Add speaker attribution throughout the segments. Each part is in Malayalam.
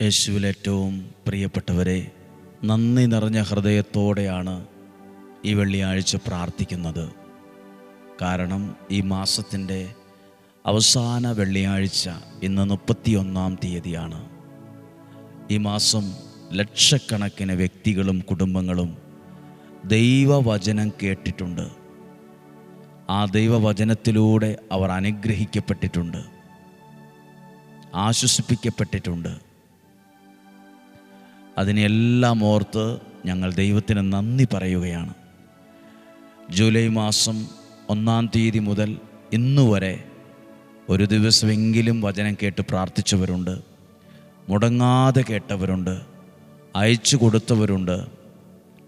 Speaker 1: യേശുവിൽ ഏറ്റവും പ്രിയപ്പെട്ടവരെ, നന്ദി നിറഞ്ഞ ഹൃദയത്തോടെയാണ് ഈ വെള്ളിയാഴ്ച പ്രാർത്ഥിക്കുന്നത്. കാരണം ഈ മാസത്തിൻ്റെ അവസാന വെള്ളിയാഴ്ച ഇന്ന് 31-ാം തീയതിയാണ്. ഈ മാസം ലക്ഷക്കണക്കിന് വ്യക്തികളും കുടുംബങ്ങളും ദൈവവചനം കേട്ടിട്ടുണ്ട്. ആ ദൈവവചനത്തിലൂടെ അവർ അനുഗ്രഹിക്കപ്പെട്ടിട്ടുണ്ട്, ആശ്വസിപ്പിക്കപ്പെട്ടിട്ടുണ്ട്. അതിനെല്ലാം ഓർത്ത് ഞങ്ങൾ ദൈവത്തിന് നന്ദി പറയുകയാണ്. ജൂലൈ മാസം 1-ാം തീയതി മുതൽ ഇന്നുവരെ ഒരു ദിവസമെങ്കിലും വചനം കേട്ട് പ്രാർത്ഥിച്ചവരുണ്ട്, മുടങ്ങാതെ കേട്ടവരുണ്ട്, അയച്ചു കൊടുത്തവരുണ്ട്,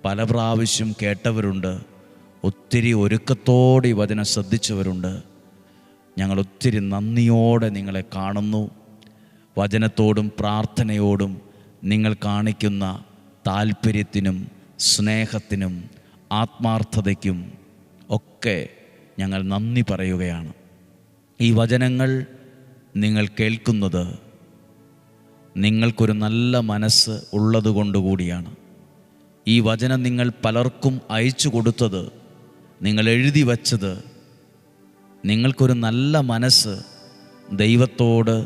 Speaker 1: പല പ്രാവശ്യം കേട്ടവരുണ്ട്, ഒത്തിരി ഒരുക്കത്തോടെ ഈ വചനം ശ്രദ്ധിച്ചവരുണ്ട്. ഞങ്ങൾ ഒത്തിരി നന്ദിയോടെ നിങ്ങളെ കാണുന്നു. വചനത്തോടും പ്രാർത്ഥനയോടും നിങ്ങൾ കാണിക്കുന്ന താല്പര്യത്തിനും സ്നേഹത്തിനും ആത്മാർത്ഥതയ്ക്കും ഒക്കെ ഞങ്ങൾ നന്ദി പറയുകയാണ്. ഈ വചനങ്ങൾ നിങ്ങൾ കേൾക്കുന്നത് നിങ്ങൾക്കൊരു നല്ല മനസ്സ് ഉള്ളതുകൊണ്ടുകൂടിയാണ്. ഈ വചനം നിങ്ങൾ പലർക്കും അയച്ചു കൊടുത്തത്, നിങ്ങൾ എഴുതി വച്ചത്, നിങ്ങൾക്കൊരു നല്ല മനസ്സ്, ദൈവത്തോട്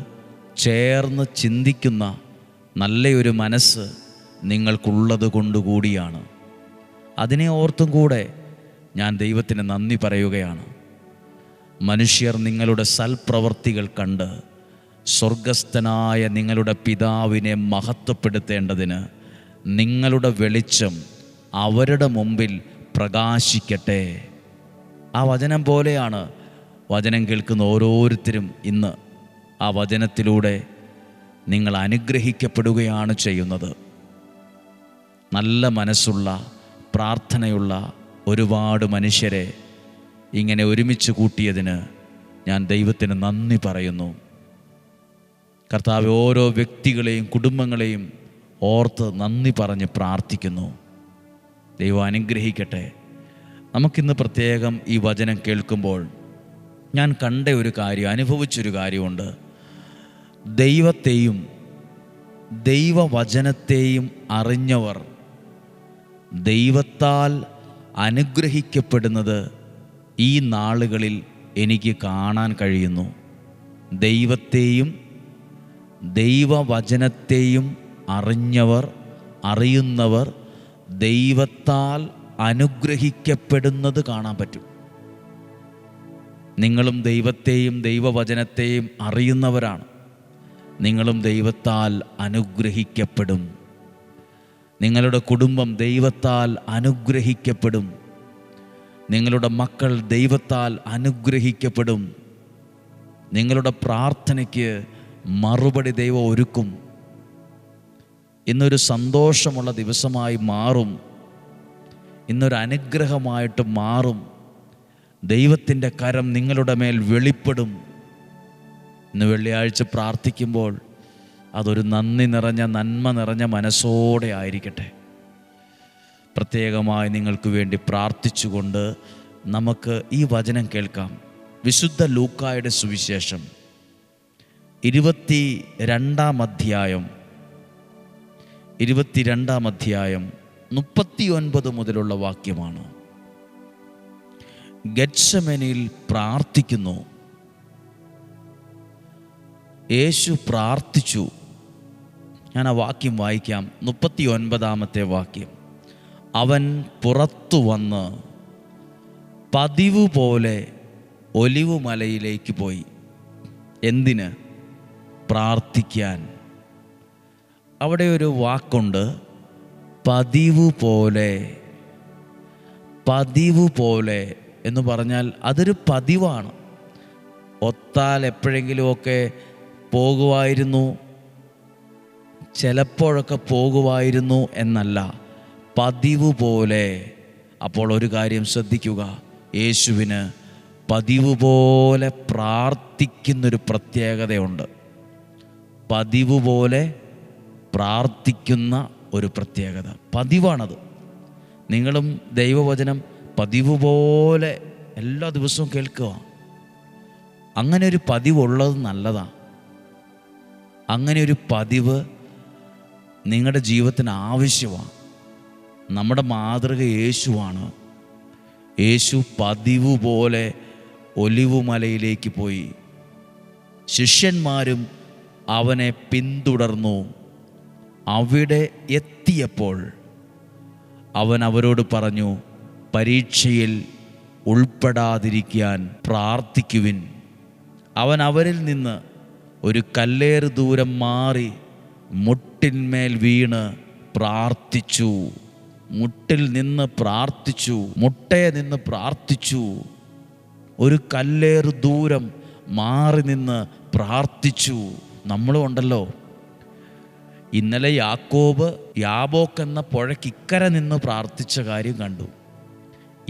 Speaker 1: ചേർന്ന് ചിന്തിക്കുന്ന നല്ലൊരു മനസ്സ് നിങ്ങൾക്കുള്ളത് കൊണ്ടുകൂടിയാണ്. അതിനെ ഓർത്തും കൂടെ ഞാൻ ദൈവത്തിന് നന്ദി പറയുകയാണ്. മനുഷ്യർ നിങ്ങളുടെ സൽപ്രവർത്തികൾ കണ്ട് സ്വർഗസ്ഥനായ നിങ്ങളുടെ പിതാവിനെ മഹത്വപ്പെടുത്തേണ്ടതിന് നിങ്ങളുടെ വെളിച്ചം അവരുടെ മുമ്പിൽ പ്രകാശിക്കട്ടെ. ആ വചനം പോലെയാണ് വചനം കേൾക്കുന്ന ഓരോരുത്തരും ഇന്ന് ആ വചനത്തിലൂടെ നിങ്ങൾ അനുഗ്രഹിക്കപ്പെടുകയാണ് ചെയ്യുന്നത്. നല്ല മനസ്സുള്ള, പ്രാർത്ഥനയുള്ള ഒരുപാട് മനുഷ്യരെ ഇങ്ങനെ ഒരുമിച്ച് കൂട്ടിയതിന് ഞാൻ ദൈവത്തിന് നന്ദി പറയുന്നു. കർത്താവ് ഓരോ വ്യക്തികളെയും കുടുംബങ്ങളെയും ഓർത്ത് നന്ദി പറഞ്ഞ് പ്രാർത്ഥിക്കുന്നു. ദൈവം അനുഗ്രഹിക്കട്ടെ. നമുക്കിന്ന് പ്രത്യേകം ഈ വചനം കേൾക്കുമ്പോൾ ഞാൻ കണ്ട ഒരു കാര്യം, അനുഭവിച്ചൊരു കാര്യമുണ്ട്. ദൈവത്തെയും ദൈവവചനത്തെയും അറിഞ്ഞവർ ദൈവത്താൽ അനുഗ്രഹിക്കപ്പെടുന്നത് ഈ നാളുകളിൽ എനിക്ക് കാണാൻ കഴിയുന്നു. ദൈവത്തെയും ദൈവവചനത്തെയും അറിയുന്നവർ ദൈവത്താൽ അനുഗ്രഹിക്കപ്പെടുന്നത് കാണാൻ പറ്റും. നിങ്ങളും ദൈവത്തെയും ദൈവവചനത്തെയും അറിയുന്നവരാണ്. നിങ്ങളും ദൈവത്താൽ അനുഗ്രഹിക്കപ്പെടും. നിങ്ങളുടെ കുടുംബം ദൈവത്താൽ അനുഗ്രഹിക്കപ്പെടും. നിങ്ങളുടെ മക്കൾ ദൈവത്താൽ അനുഗ്രഹിക്കപ്പെടും. നിങ്ങളുടെ പ്രാർത്ഥനയ്ക്ക് മറുപടി ദൈവം ഒരുക്കും. ഇന്നൊരു സന്തോഷമുള്ള ദിവസമായി മാറും. ഇന്നൊരു അനുഗ്രഹമായിട്ട് മാറും. ദൈവത്തിൻ്റെ കരം നിങ്ങളുടെ മേൽ വെളിപ്പെടും. ഇന്ന് വെള്ളിയാഴ്ച പ്രാർത്ഥിക്കുമ്പോൾ അതൊരു നന്ദി നിറഞ്ഞ, നന്മ നിറഞ്ഞ മനസ്സോടെ ആയിരിക്കട്ടെ. പ്രത്യേകമായി നിങ്ങൾക്ക് വേണ്ടി പ്രാർത്ഥിച്ചുകൊണ്ട് നമുക്ക് ഈ വചനം കേൾക്കാം. വിശുദ്ധ ലൂക്കായുടെ സുവിശേഷം 22-ാം അധ്യായം 39 മുതലുള്ള വാക്യമാണ്. ഗെത്സമനിൽ പ്രാർത്ഥിക്കുന്നു. യേശു പ്രാർത്ഥിച്ചു. ഞാൻ ആ വാക്യം വായിക്കാം. 39-ാമത്തെ വാക്യം. അവൻ പുറത്തു വന്ന് പതിവ് പോലെ ഒലിവ് മലയിലേക്ക് പോയി. എന്തിന്? പ്രാർത്ഥിക്കാൻ. അവിടെ ഒരു വാക്കുണ്ട്, പതിവ് പോലെ. പതിവ് പോലെ എന്ന് പറഞ്ഞാൽ അതൊരു പതിവാണ്. ഒത്താൽ എപ്പോഴെങ്കിലുമൊക്കെ പോകുമായിരുന്നു, ചിലപ്പോഴൊക്കെ പോകുമായിരുന്നു എന്നല്ല, പതിവ് പോലെ. അപ്പോൾ ഒരു കാര്യം ശ്രദ്ധിക്കുക, യേശുവിന് പതിവ് പോലെ പ്രാർത്ഥിക്കുന്നൊരു പ്രത്യേകതയുണ്ട്. പതിവ് പോലെ പ്രാർത്ഥിക്കുന്ന ഒരു പ്രത്യേകത, പതിവാണത്. നിങ്ങളും ദൈവവചനം പതിവ് പോലെ എല്ലാ ദിവസവും കേൾക്കുക. അങ്ങനെ ഒരു പതിവുള്ളത് നല്ലതാണ്. അങ്ങനെ ഒരു പതിവ് നിങ്ങളുടെ ജീവിതത്തിന് ആവശ്യമാണ്. നമ്മുടെ മാതൃക യേശുവാണ്. യേശു പതിവ് പോലെ ഒലിവുമലയിലേക്ക് പോയി. ശിഷ്യന്മാരും അവനെ പിന്തുടർന്നു. അവിടെ എത്തിയപ്പോൾ അവൻ അവരോട് പറഞ്ഞു, പരീക്ഷയിൽ ഉൾപ്പെടാതിരിക്കാൻ പ്രാർത്ഥിക്കുവിൻ. അവൻ അവരിൽ നിന്ന് ഒരു കല്ലേറ് ദൂരം മാറി മുട്ടിന്മേൽ വീണ് പ്രാർത്ഥിച്ചു. മുട്ടിൽ നിന്ന് പ്രാർത്ഥിച്ചു, മുട്ടയെ നിന്ന് പ്രാർത്ഥിച്ചു. ഒരു കല്ലേറ് ദൂരം മാറി നിന്ന് പ്രാർത്ഥിച്ചു. നമ്മളും ഉണ്ടല്ലോ. ഇന്നലെ യാക്കോബ് യാബോക്ക് എന്ന പുഴയ്ക്കിക്കര നിന്ന് പ്രാർത്ഥിച്ച കാര്യം കണ്ടു.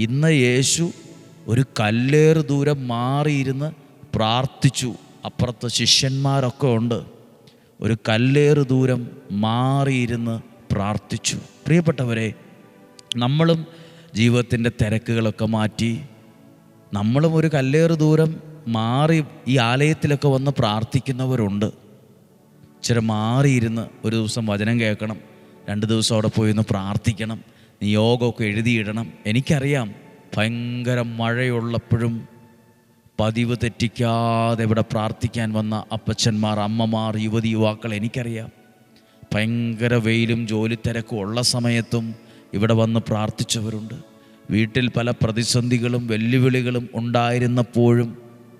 Speaker 1: ഇന്ന് യേശു ഒരു കല്ലേറ് ദൂരം മാറിയിരുന്ന് പ്രാർത്ഥിച്ചു. അപ്പുറത്ത് ശിഷ്യന്മാരൊക്കെ ഉണ്ട്. ഒരു കല്ലേറ് ദൂരം മാറിയിരുന്ന് പ്രാർത്ഥിച്ചു. പ്രിയപ്പെട്ടവരെ, നമ്മളും ജീവിതത്തിൻ്റെ തിരക്കുകളൊക്കെ മാറ്റി നമ്മളും ഒരു കല്ലേറ് ദൂരം മാറി ഈ ആലയത്തിലൊക്കെ വന്ന് പ്രാർത്ഥിക്കുന്നവരുണ്ട്. ഇച്ചിരി മാറിയിരുന്ന് ഒരു ദിവസം വചനം കേൾക്കണം, 2 ദിവസം അവിടെ പോയി ഒന്ന് പ്രാർത്ഥിക്കണം, നിയോഗമൊക്കെ എഴുതിയിടണം. എനിക്കറിയാം, ഭയങ്കര മഴയുള്ളപ്പോഴും പതിവ് തെറ്റിക്കാതെ ഇവിടെ പ്രാർത്ഥിക്കാൻ വന്ന അപ്പച്ചന്മാർ, അമ്മമാർ, യുവതി യുവാക്കൾ എനിക്കറിയാം. ഭയങ്കര വെയിലും ജോലി തിരക്കും ഉള്ള സമയത്തും ഇവിടെ വന്ന് പ്രാർത്ഥിച്ചവരുണ്ട്. വീട്ടിൽ പല പ്രതിസന്ധികളും വെല്ലുവിളികളും ഉണ്ടായിരുന്നപ്പോഴും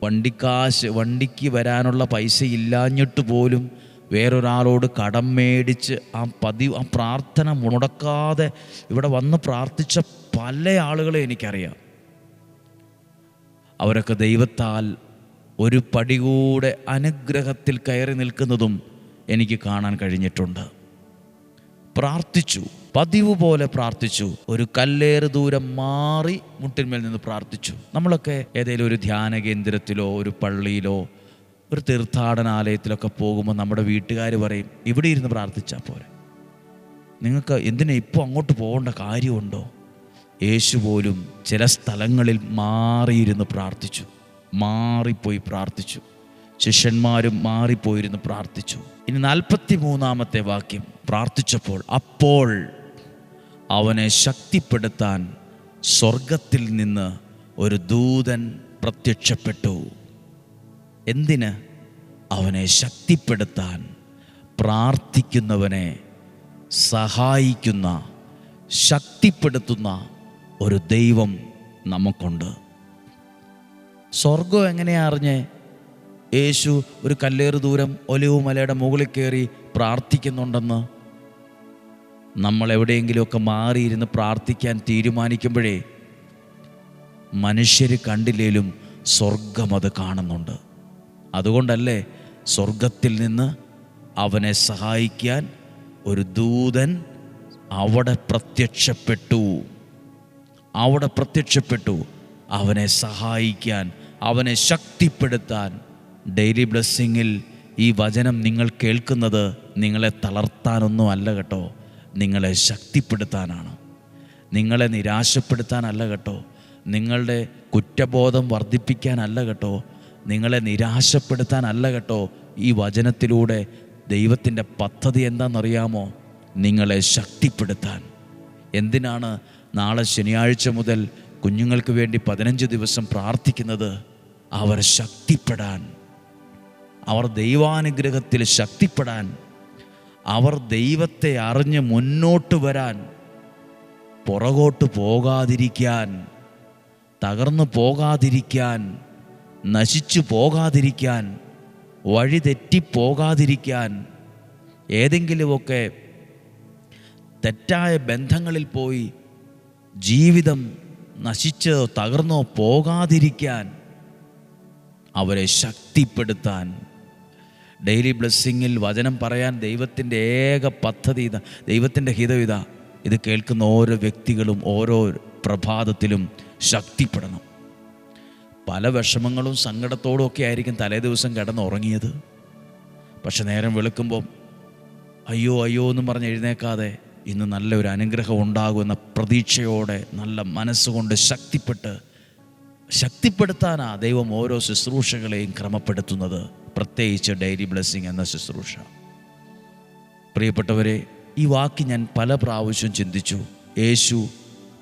Speaker 1: വണ്ടിക്ക് വരാനുള്ള പൈസ ഇല്ലാഞ്ഞിട്ട് പോലും വേറൊരാളോട് കടം മേടിച്ച് ആ പ്രാർത്ഥന മുടക്കാതെ ഇവിടെ വന്ന് പ്രാർത്ഥിച്ച പല ആളുകളെ എനിക്കറിയാം. അവരൊക്കെ ദൈവത്താൽ ഒരു പടി കൂടെ അനുഗ്രഹത്തിൽ കയറി നിൽക്കുന്നതും എനിക്ക് കാണാൻ കഴിഞ്ഞിട്ടുണ്ട്. പ്രാർത്ഥിച്ചു, പതിവ് പോലെ പ്രാർത്ഥിച്ചു. ഒരു കല്ലേറ് ദൂരം മാറി മുട്ടിന്മേൽ നിന്ന് പ്രാർത്ഥിച്ചു. നമ്മളൊക്കെ ഏതെങ്കിലും ഒരു ധ്യാന കേന്ദ്രത്തിലോ ഒരു പള്ളിയിലോ ഒരു തീർത്ഥാടനാലയത്തിലൊക്കെ പോകുമ്പോൾ നമ്മുടെ വീട്ടുകാർ പറയും, ഇവിടെ ഇരുന്ന് പ്രാർത്ഥിച്ചാൽ പോരെ, നിങ്ങൾക്ക് എന്തിനാ ഇപ്പോൾ അങ്ങോട്ട് പോകേണ്ട കാര്യമുണ്ടോ? യേശു പോലും ചില സ്ഥലങ്ങളിൽ മാറിയിരുന്ന് പ്രാർത്ഥിച്ചു, മാറിപ്പോയി പ്രാർത്ഥിച്ചു. ശിഷ്യന്മാരും മാറിപ്പോയിരുന്ന് പ്രാർത്ഥിച്ചു. ഇനി 43-ാമത്തെ വാക്യം, പ്രാർത്ഥിച്ചപ്പോൾ അപ്പോൾ അവനെ ശക്തിപ്പെടുത്താൻ സ്വർഗത്തിൽ നിന്ന് ഒരു ദൂതൻ പ്രത്യക്ഷപ്പെട്ടു. എന്തിന്? അവനെ ശക്തിപ്പെടുത്താൻ. പ്രാർത്ഥിക്കുന്നവനെ സഹായിക്കുന്ന, ശക്തിപ്പെടുത്തുന്ന ഒരു ദൈവം നമുക്കുണ്ട്. സ്വർഗം എങ്ങനെയാ അറിഞ്ഞേ? യേശു ഒരു കല്ലേറ് ദൂരം ഒലിവുമലയുടെ മുകളിൽ കയറി പ്രാർത്ഥിക്കുന്നുണ്ടെന്ന്. നമ്മൾ എവിടെയെങ്കിലുമൊക്കെ മാറിയിരുന്ന് പ്രാർത്ഥിക്കാൻ തീരുമാനിക്കുമ്പോഴേ മനുഷ്യർ കണ്ടില്ലേലും സ്വർഗം അത് കാണുന്നുണ്ട്. അതുകൊണ്ടല്ലേ സ്വർഗത്തിൽ നിന്ന് അവനെ സഹായിക്കാൻ ഒരു ദൂതൻ അവിടെ പ്രത്യക്ഷപ്പെട്ടു. അവനെ സഹായിക്കാൻ, അവനെ ശക്തിപ്പെടുത്താൻ. ഡെയിലി ബ്ലെസ്സിങ്ങിൽ ഈ വചനം നിങ്ങൾ കേൾക്കുന്നത് നിങ്ങളെ തളർത്താനൊന്നും അല്ല കേട്ടോ, നിങ്ങളെ ശക്തിപ്പെടുത്താനാണ്. നിങ്ങളെ നിരാശപ്പെടുത്താനല്ല കേട്ടോ, നിങ്ങളുടെ കുറ്റബോധം വർദ്ധിപ്പിക്കാനല്ല കേട്ടോ, നിങ്ങളെ നിരാശപ്പെടുത്താനല്ല കേട്ടോ. ഈ വചനത്തിലൂടെ ദൈവത്തിൻ്റെ പദ്ധതി എന്താണെന്നറിയാമോ? നിങ്ങളെ ശക്തിപ്പെടുത്താൻ. എന്തിനാണ് നാളെ ശനിയാഴ്ച മുതൽ കുഞ്ഞുങ്ങൾക്ക് വേണ്ടി 15 ദിവസം പ്രാർത്ഥിക്കുന്നത്? അവർ ശക്തിപ്പെടാൻ, അവർ ദൈവാനുഗ്രഹത്തിൽ ശക്തിപ്പെടാൻ, അവർ ദൈവത്തെ അറിഞ്ഞ് മുന്നോട്ട് വരാൻ, പുറകോട്ട് പോകാതിരിക്കാൻ, തകർന്നു പോകാതിരിക്കാൻ, നശിച്ചു പോകാതിരിക്കാൻ, വഴിതെറ്റിപ്പോകാതിരിക്കാൻ, ഏതെങ്കിലുമൊക്കെ തെറ്റായ ബന്ധങ്ങളിൽ പോയി ജീവിതം നശിച്ചോ തകർന്നോ പോകാതിരിക്കാൻ, അവരെ ശക്തിപ്പെടുത്താൻ. ഡെയിലി ബ്ലെസ്സിങ്ങിൽ വചനം പറയാൻ ദൈവത്തിൻ്റെ ഏക പദ്ധതി ഇതാ, ദൈവത്തിൻ്റെ ഹിതം ഇതാ. ഇത് കേൾക്കുന്ന ഓരോ വ്യക്തികളും ഓരോ പ്രഭാതത്തിലും ശക്തിപ്പെടണം. പല വിഷമങ്ങളും സങ്കടത്തോടും ഒക്കെ ആയിരിക്കും തലേ ദിവസം കിടന്നുറങ്ങിയത്. പക്ഷെ നേരം വെളുക്കുമ്പം അയ്യോ അയ്യോ എന്നും പറഞ്ഞ് എഴുന്നേക്കാതെ ഇന്ന് നല്ലൊരു അനുഗ്രഹം ഉണ്ടാകുമെന്ന പ്രതീക്ഷയോടെ നല്ല മനസ്സുകൊണ്ട് ശക്തിപ്പെടുത്താനാ ദൈവം ഓരോ ശുശ്രൂഷകളെയും ക്രമപ്പെടുത്തുന്നത്, പ്രത്യേകിച്ച് ഡെയിലി ബ്ലെസ്സിങ് എന്ന ശുശ്രൂഷ. പ്രിയപ്പെട്ടവരെ, ഈ വാക്ക് ഞാൻ പല പ്രാവശ്യം ചിന്തിച്ചു. യേശു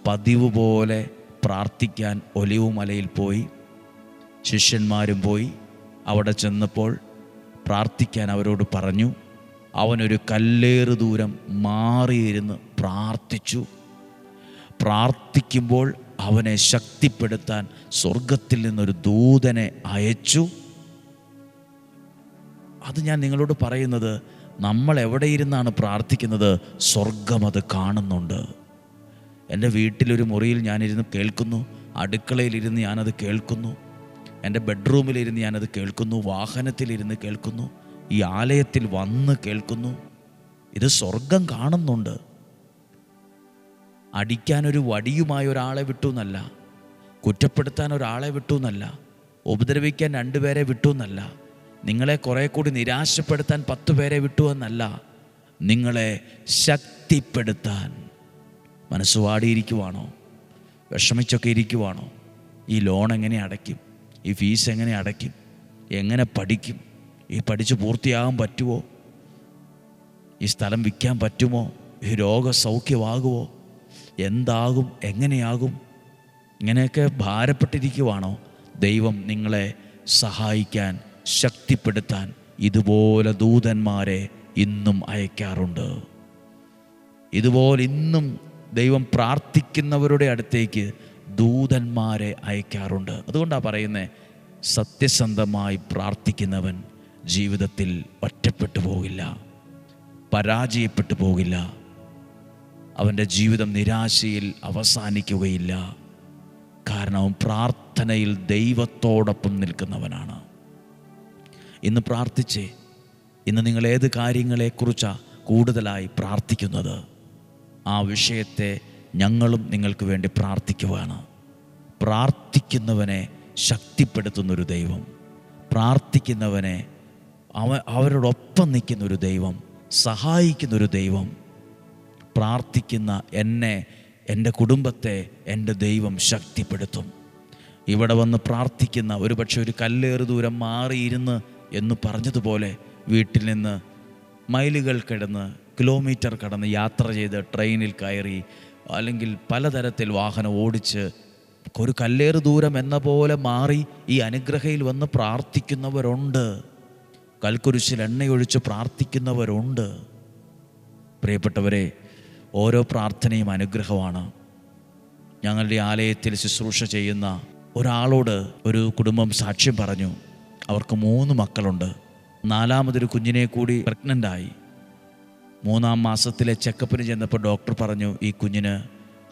Speaker 1: പതിവ് പോലെ പ്രാർത്ഥിക്കാൻ ഒലിവ് മലയിൽ പോയി. ശിഷ്യന്മാരും പോയി. അവിടെ ചെന്നപ്പോൾ പ്രാർത്ഥിക്കാൻ അവരോട് പറഞ്ഞു. അവനൊരു കല്ലേറ് ദൂരം മാറിയിരുന്ന് പ്രാർത്ഥിച്ചു. പ്രാർത്ഥിക്കുമ്പോൾ അവനെ ശക്തിപ്പെടുത്താൻ സ്വർഗത്തിൽ നിന്നൊരു ദൂതനെ അയച്ചു. അത് ഞാൻ നിങ്ങളോട് പറയുന്നത്, നമ്മൾ എവിടെ ഇരുന്നാണ് പ്രാർത്ഥിക്കുന്നത്, സ്വർഗം അത് കാണുന്നുണ്ട്. എൻ്റെ വീട്ടിലൊരു മുറിയിൽ ഞാനിരുന്ന് കേൾക്കുന്നു, അടുക്കളയിലിരുന്ന് ഞാനത് കേൾക്കുന്നു, എൻ്റെ ബെഡ്റൂമിലിരുന്ന് ഞാനത് കേൾക്കുന്നു, വാഹനത്തിലിരുന്ന് കേൾക്കുന്നു, ഈ ആലയത്തിൽ വന്ന് കേൾക്കുന്നു. ഇത് സ്വർഗം കാണുന്നുണ്ട്. അടിക്കാനൊരു വടിയുമായി ഒരാളെ വിട്ടു എന്നല്ല, കുറ്റപ്പെടുത്താൻ ഒരാളെ വിട്ടു എന്നല്ല, ഉപദ്രവിക്കാൻ 2 പേരെ വിട്ടു എന്നല്ല, നിങ്ങളെ കുറെ കൂടി നിരാശപ്പെടുത്താൻ 10 പേരെ വിട്ടു എന്നല്ല, നിങ്ങളെ ശക്തിപ്പെടുത്താൻ. മനസ്സുവാടിയിരിക്കുവാണോ? വിഷമിച്ചൊക്കെ ഇരിക്കുവാണോ? ഈ ലോൺ എങ്ങനെ അടയ്ക്കും? ഈ ഫീസ് എങ്ങനെ അടയ്ക്കും? എങ്ങനെ പഠിക്കും? ഈ പഠിച്ച് പൂർത്തിയാകാൻ പറ്റുമോ? ഈ സ്ഥലം വിൽക്കാൻ പറ്റുമോ? ഈ രോഗസൗഖ്യമാകുമോ? എന്താകും? എങ്ങനെയാകും? ഇങ്ങനെയൊക്കെ ഭാരപ്പെട്ടിരിക്കുവാണോ? ദൈവം നിങ്ങളെ സഹായിക്കാൻ, ശക്തിപ്പെടുത്താൻ ഇതുപോലെ ദൂതന്മാരെ ഇന്നും അയക്കാറുണ്ട്. ഇതുപോലെ ഇന്നും ദൈവം പ്രാർത്ഥിക്കുന്നവരുടെ അടുത്തേക്ക് ദൂതന്മാരെ അയക്കാറുണ്ട്. അതുകൊണ്ടാണ് പറയുന്നത്, സത്യസന്ധമായി പ്രാർത്ഥിക്കുന്നവൻ ജീവിതത്തിൽ ഒറ്റപ്പെട്ടു പോകില്ല, പരാജയപ്പെട്ടു പോകില്ല, അവൻ്റെ ജീവിതം നിരാശയിൽ അവസാനിക്കുകയില്ല. കാരണം അവൻ പ്രാർത്ഥനയിൽ ദൈവത്തോടൊപ്പം നിൽക്കുന്നവനാണ്. ഇന്ന് പ്രാർത്ഥിച്ചേ. ഇന്ന് നിങ്ങൾ ഏത് കാര്യങ്ങളെക്കുറിച്ചാണ് കൂടുതലായി പ്രാർത്ഥിക്കുന്നത്? ആ വിഷയത്തെ ഞങ്ങളും നിങ്ങൾക്ക് വേണ്ടി പ്രാർത്ഥിക്കുവാണ്. പ്രാർത്ഥിക്കുന്നവനെ ശക്തിപ്പെടുത്തുന്നൊരു ദൈവം, പ്രാർത്ഥിക്കുന്നവനെ അവരോടൊപ്പം നിൽക്കുന്നൊരു ദൈവം, സഹായിക്കുന്നൊരു ദൈവം. പ്രാർത്ഥിക്കുന്ന എന്നെ, എൻ്റെ കുടുംബത്തെ എൻ്റെ ദൈവം ശക്തിപ്പെടുത്തും. ഇവിടെ വന്ന് പ്രാർത്ഥിക്കുന്ന, ഒരുപക്ഷെ ഒരു കല്ലേറ് ദൂരം മാറിയിരുന്ന് എന്ന് പറഞ്ഞതുപോലെ വീട്ടിൽ നിന്ന് മൈലുകൾ കിടന്ന്, കിലോമീറ്റർ കടന്ന് യാത്ര ചെയ്ത് ട്രെയിനിൽ കയറി, അല്ലെങ്കിൽ പലതരത്തിൽ വാഹനം ഓടിച്ച് ഒരു കല്ലേറ് ദൂരം എന്ന പോലെ മാറി ഈ അനുഗ്രഹയിൽ വന്ന് പ്രാർത്ഥിക്കുന്നവരുണ്ട്. കൽക്കുരിശിൽ എണ്ണയൊഴിച്ച് പ്രാർത്ഥിക്കുന്നവരുണ്ട്. പ്രിയപ്പെട്ടവരെ, ഓരോ പ്രാർത്ഥനയും അനുഗ്രഹമാണ്. ഞങ്ങളുടെ ആലയത്തിൽ ശുശ്രൂഷ ചെയ്യുന്ന ഒരാളോട് ഒരു കുടുംബം സാക്ഷ്യം പറഞ്ഞു. അവർക്ക് 3 മക്കളുണ്ട്. 4ാമതൊരു കുഞ്ഞിനെ കൂടി പ്രഗ്നൻ്റായി. 3ാം മാസത്തിലെ ചെക്കപ്പിന് ചെന്നപ്പോൾ ഡോക്ടർ പറഞ്ഞു, ഈ കുഞ്ഞിന്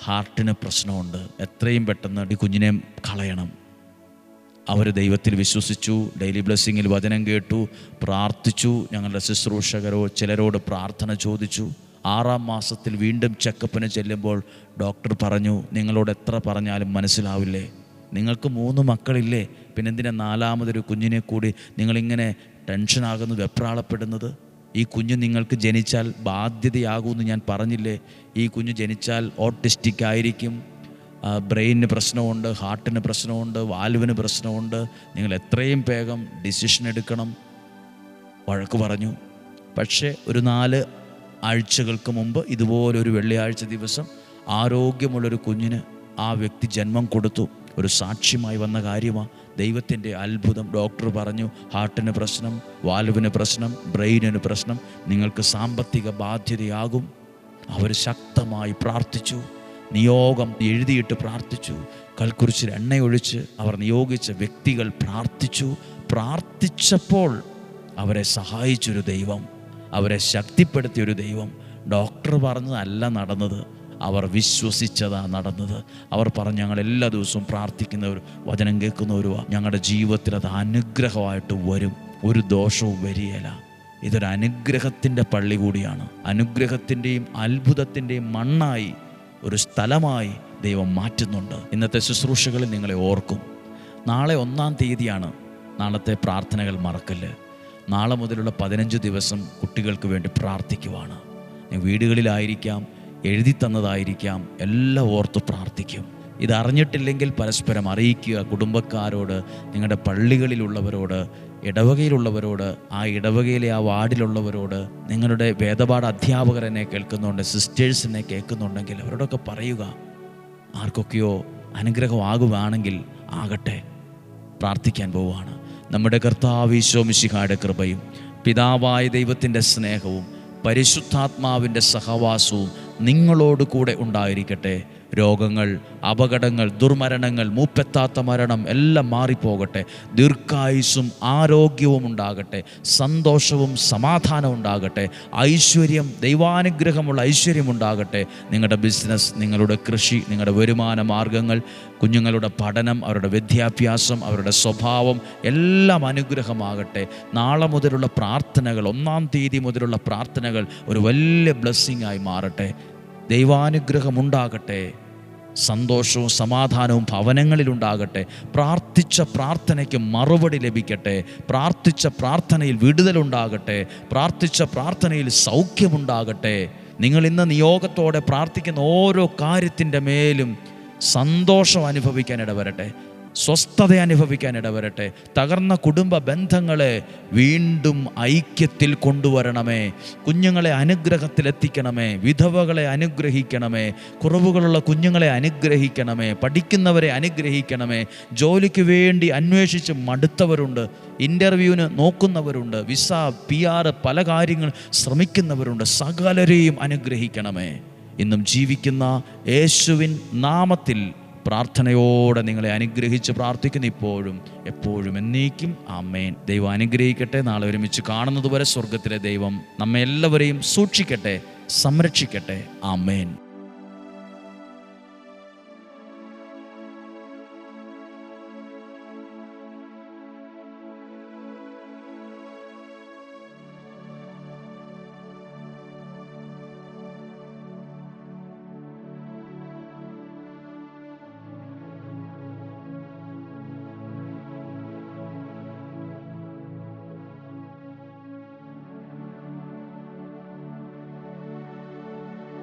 Speaker 1: ഹാർട്ടിന് പ്രശ്നമുണ്ട്, എത്രയും പെട്ടെന്ന് ഈ കുഞ്ഞിനെ കളയണം. അവർ ദൈവത്തിൽ വിശ്വസിച്ചു, ഡെയിലി ബ്ലെസ്സിങ്ങിൽ വചനം കേട്ടു, പ്രാർത്ഥിച്ചു. ഞങ്ങളുടെ ശുശ്രൂഷകരോ ചിലരോട് പ്രാർത്ഥന ചോദിച്ചു. 6ാം മാസത്തിൽ വീണ്ടും ചെക്കപ്പിന് ചെല്ലുമ്പോൾ ഡോക്ടർ പറഞ്ഞു, നിങ്ങളോട് എത്ര പറഞ്ഞാലും മനസ്സിലാവില്ലേ, നിങ്ങൾക്ക് 3 മക്കളില്ലേ, പിന്നെന്തിനാ 4ാമതൊരു കുഞ്ഞിനെ കൂടി നിങ്ങളിങ്ങനെ ടെൻഷനാകുന്നു, വെപ്രാളപ്പെടുന്നത്? ഈ കുഞ്ഞ് നിങ്ങൾക്ക് ജനിച്ചാൽ ബാധ്യതയാകുമെന്ന് ഞാൻ പറഞ്ഞില്ലേ? ഈ കുഞ്ഞ് ജനിച്ചാൽ ഓട്ടിസ്റ്റിക് ആയിരിക്കും, ബ്രെയിനിന് പ്രശ്നമുണ്ട്, ഹാർട്ടിന് പ്രശ്നമുണ്ട്, വാൽവിന് പ്രശ്നമുണ്ട്, നിങ്ങൾ എത്രയും വേഗം ഡിസിഷൻ എടുക്കണം. വഴക്ക് പറഞ്ഞു. പക്ഷേ ഒരു 4 ആഴ്ചകൾക്ക് മുമ്പ് ഇതുപോലൊരു വെള്ളിയാഴ്ച ദിവസം ആരോഗ്യമുള്ളൊരു കുഞ്ഞിന് ആ വ്യക്തി ജന്മം കൊടുത്തു. ഒരു സാക്ഷ്യമായി വന്ന കാര്യമാണ്. ദൈവത്തിൻ്റെ അത്ഭുതം. ഡോക്ടർ പറഞ്ഞു, ഹാർട്ടിന് പ്രശ്നം, വാൽവിന് പ്രശ്നം, ബ്രെയിനിന് പ്രശ്നം, നിങ്ങൾക്ക് സാമ്പത്തിക ബാധ്യതയാകും. അവർ ശക്തമായി പ്രാർത്ഥിച്ചു, നിയോഗം എഴുതിയിട്ട് പ്രാർത്ഥിച്ചു, കൽക്കുരിശിൽ എണ്ണയൊഴിച്ച് അവർ നിയോഗിച്ച വ്യക്തികൾ പ്രാർത്ഥിച്ചു. പ്രാർത്ഥിച്ചപ്പോൾ അവരെ സഹായിച്ചൊരു ദൈവം, അവരെ ശക്തിപ്പെടുത്തിയൊരു ദൈവം. ഡോക്ടർ പറഞ്ഞതല്ല നടന്നത്, അവർ വിശ്വസിച്ചതാണ് നടന്നത്. അവർ പറഞ്ഞു, ഞങ്ങൾ എല്ലാ ദിവസവും പ്രാർത്ഥിക്കുന്നവർ, വചനം കേൾക്കുന്നവരുമാണ്, ഞങ്ങളുടെ ജീവിതത്തിൽ അത് അനുഗ്രഹമായിട്ട് വരും, ഒരു ദോഷവും വരികയില്ല. ഇതൊരു അനുഗ്രഹത്തിൻ്റെ പള്ളി കൂടിയാണ്. അനുഗ്രഹത്തിൻ്റെയും അത്ഭുതത്തിൻ്റെയും മണ്ണായി, ഒരു സ്ഥലമായി ദൈവം മാറ്റുന്നുണ്ട്. ഇന്നത്തെ ശുശ്രൂഷകളിൽ നിങ്ങളെ ഓർക്കും. നാളെ 1-ാം തീയതിയാണ്. നാളത്തെ പ്രാർത്ഥനകൾ മറക്കല്ല്. നാളെ മുതലുള്ള 15 ദിവസം കുട്ടികൾക്ക് വേണ്ടി പ്രാർത്ഥിക്കുവാണ്. വീടുകളിലായിരിക്കാം, എഴുതി തന്നതായിരിക്കാം, എല്ലാം ഓർത്ത് പ്രാർത്ഥിക്കും. ഇതറിഞ്ഞിട്ടില്ലെങ്കിൽ പരസ്പരം അറിയിക്കുക. കുടുംബക്കാരോട്, നിങ്ങളുടെ പള്ളികളിലുള്ളവരോട്, ഇടവകയിലുള്ളവരോട്, ആ ഇടവകയിലെ ആ വാർഡിലുള്ളവരോട്, നിങ്ങളുടെ വേദപാഠ അധ്യാപകർ എന്നെ കേൾക്കുന്നുണ്ട്, സിസ്റ്റേഴ്സ് എന്നെ കേൾക്കുന്നുണ്ടെങ്കിൽ അവരോടൊക്കെ പറയുക. ആർക്കൊക്കെയോ അനുഗ്രഹമാകുവാണെങ്കിൽ ആകട്ടെ. പ്രാർത്ഥിക്കാൻ പോവുകയാണ്. നമ്മുടെ കർത്താവ് ഈശോ മിശിഹായുടെ കൃപയും പിതാവായ ദൈവത്തിൻ്റെ സ്നേഹവും പരിശുദ്ധാത്മാവിൻ്റെ സഹവാസവും നിങ്ങളോട് കൂടെ ഉണ്ടായിരിക്കട്ടെ. രോഗങ്ങൾ, അപകടങ്ങൾ, ദുർമരണങ്ങൾ, മൂപ്പെത്താത്ത മരണം എല്ലാം മാറിപ്പോകട്ടെ. ദീർഘായുസ്സും ആരോഗ്യവും ഉണ്ടാകട്ടെ. സന്തോഷവും സമാധാനവും ഉണ്ടാകട്ടെ. ഐശ്വര്യം, ദൈവാനുഗ്രഹമുള്ള ഐശ്വര്യം ഉണ്ടാകട്ടെ. നിങ്ങളുടെ ബിസിനസ്, നിങ്ങളുടെ കൃഷി, നിങ്ങളുടെ വരുമാന മാർഗങ്ങൾ, കുഞ്ഞുങ്ങളുടെ പഠനം, അവരുടെ വിദ്യാഭ്യാസം, അവരുടെ സ്വഭാവം എല്ലാം അനുഗ്രഹമാകട്ടെ. നാളെ മുതലുള്ള പ്രാർത്ഥനകൾ, 1-ാം തീയതി മുതലുള്ള പ്രാർത്ഥനകൾ ഒരു വലിയ ബ്ലെസ്സിങ് ആയി മാറട്ടെ. ദൈവാനുഗ്രഹമുണ്ടാകട്ടെ. സന്തോഷവും സമാധാനവും ഭവനങ്ങളിലുണ്ടാകട്ടെ. പ്രാർത്ഥിച്ച പ്രാർത്ഥനയ്ക്ക് മറുപടി ലഭിക്കട്ടെ. പ്രാർത്ഥിച്ച പ്രാർത്ഥനയിൽ വിടുതലുണ്ടാകട്ടെ. പ്രാർത്ഥിച്ച പ്രാർത്ഥനയിൽ സൗഖ്യമുണ്ടാകട്ടെ. നിങ്ങൾ ഇന്ന് നിയോഗത്തോടെ പ്രാർത്ഥിക്കുന്ന ഓരോ കാര്യത്തിൻ്റെ മേലും സന്തോഷം അനുഭവിക്കാൻ ഇടവരട്ടെ. സ്വസ്ഥത അനുഭവിക്കാൻ ഇടവരട്ടെ. തകർന്ന കുടുംബ ബന്ധങ്ങളെ വീണ്ടും ഐക്യത്തിൽ കൊണ്ടുവരണമേ. കുഞ്ഞുങ്ങളെ അനുഗ്രഹത്തിലെത്തിക്കണമേ. വിധവകളെ അനുഗ്രഹിക്കണമേ. കുറവുകളുള്ള കുഞ്ഞുങ്ങളെ അനുഗ്രഹിക്കണമേ. പഠിക്കുന്നവരെ അനുഗ്രഹിക്കണമേ. ജോലിക്ക് വേണ്ടി അന്വേഷിച്ച് മടുത്തവരുണ്ട്, ഇൻ്റർവ്യൂവിന് നോക്കുന്നവരുണ്ട്, വിസ, PR, പല കാര്യങ്ങൾ ശ്രമിക്കുന്നവരുണ്ട്. സകലരെയും അനുഗ്രഹിക്കണമേ. ഇന്നും ജീവിക്കുന്ന യേശുവിൻ നാമത്തിൽ പ്രാർത്ഥനയോടെ നിങ്ങളെ അനുഗ്രഹിച്ച് പ്രാർത്ഥിക്കുന്നു, ഇപ്പോഴും എപ്പോഴും എന്നേക്കും. ആമേൻ. ദൈവം അനുഗ്രഹിക്കട്ടെ. നാളെ ഒരുമിച്ച് കാണുന്നതുവരെ സ്വർഗത്തിലെ ദൈവം നമ്മെ എല്ലാവരെയും സൂക്ഷിക്കട്ടെ, സംരക്ഷിക്കട്ടെ. ആമേൻ.